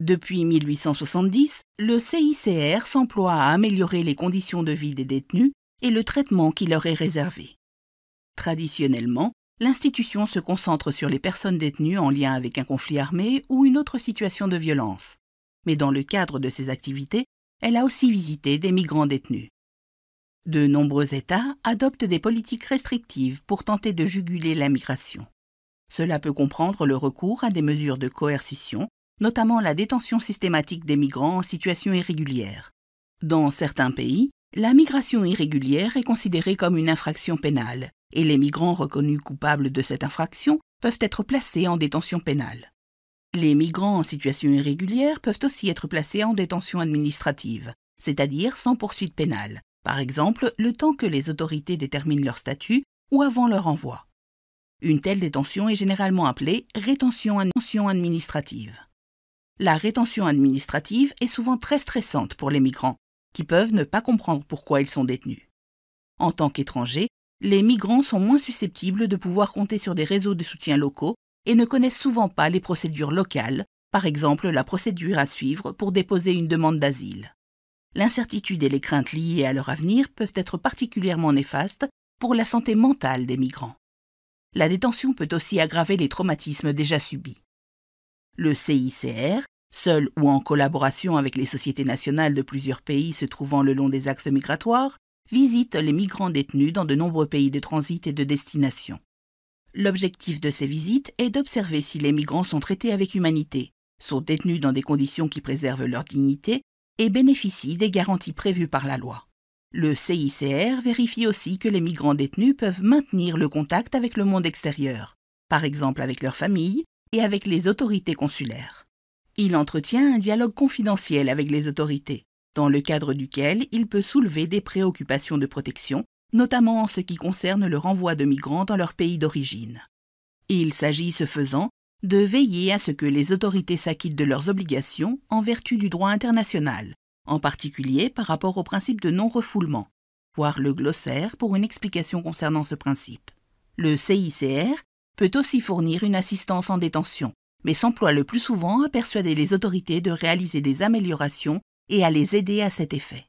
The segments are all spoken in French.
Depuis 1870, le CICR s'emploie à améliorer les conditions de vie des détenus et le traitement qui leur est réservé. Traditionnellement, l'institution se concentre sur les personnes détenues en lien avec un conflit armé ou une autre situation de violence. Mais dans le cadre de ses activités, elle a aussi visité des migrants détenus. De nombreux États adoptent des politiques restrictives pour tenter de juguler la migration. Cela peut comprendre le recours à des mesures de coercition, notamment la détention systématique des migrants en situation irrégulière. Dans certains pays, la migration irrégulière est considérée comme une infraction pénale, et les migrants reconnus coupables de cette infraction peuvent être placés en détention pénale. Les migrants en situation irrégulière peuvent aussi être placés en détention administrative, c'est-à-dire sans poursuite pénale, par exemple le temps que les autorités déterminent leur statut ou avant leur envoi. Une telle détention est généralement appelée rétention administrative. La rétention administrative est souvent très stressante pour les migrants, qui peuvent ne pas comprendre pourquoi ils sont détenus. En tant qu'étrangers, les migrants sont moins susceptibles de pouvoir compter sur des réseaux de soutien locaux et ne connaissent souvent pas les procédures locales, par exemple la procédure à suivre pour déposer une demande d'asile. L'incertitude et les craintes liées à leur avenir peuvent être particulièrement néfastes pour la santé mentale des migrants. La détention peut aussi aggraver les traumatismes déjà subis. Le CICR, seul ou en collaboration avec les sociétés nationales de plusieurs pays se trouvant le long des axes migratoires, visite les migrants détenus dans de nombreux pays de transit et de destination. L'objectif de ces visites est d'observer si les migrants sont traités avec humanité, sont détenus dans des conditions qui préservent leur dignité et bénéficient des garanties prévues par la loi. Le CICR vérifie aussi que les migrants détenus peuvent maintenir le contact avec le monde extérieur, par exemple avec leur famille et avec les autorités consulaires. Il entretient un dialogue confidentiel avec les autorités, dans le cadre duquel il peut soulever des préoccupations de protection, notamment en ce qui concerne le renvoi de migrants dans leur pays d'origine. Il s'agit, ce faisant, de veiller à ce que les autorités s'acquittent de leurs obligations en vertu du droit international, en particulier par rapport au principe de non-refoulement, voir le glossaire pour une explication concernant ce principe. Le CICR peut aussi fournir une assistance en détention, mais s'emploie le plus souvent à persuader les autorités de réaliser des améliorations et à les aider à cet effet.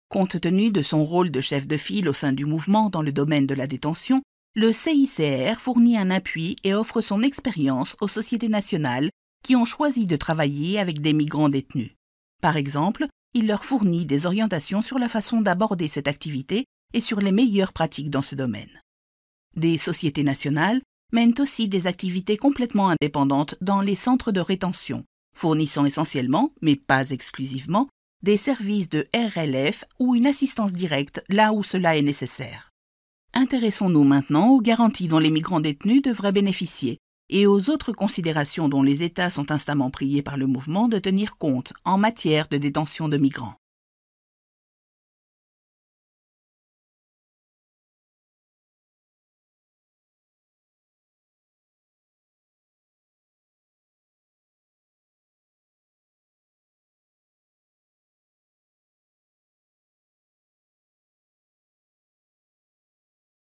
Compte tenu de son rôle de chef de file au sein du mouvement dans le domaine de la détention, le CICR fournit un appui et offre son expérience aux sociétés nationales qui ont choisi de travailler avec des migrants détenus. Par exemple, il leur fournit des orientations sur la façon d'aborder cette activité et sur les meilleures pratiques dans ce domaine. Des sociétés nationales mènent aussi des activités complètement indépendantes dans les centres de rétention, fournissant essentiellement, mais pas exclusivement, des services de RLF ou une assistance directe là où cela est nécessaire. Intéressons-nous maintenant aux garanties dont les migrants détenus devraient bénéficier et aux autres considérations dont les États sont instamment priés par le mouvement de tenir compte en matière de détention de migrants.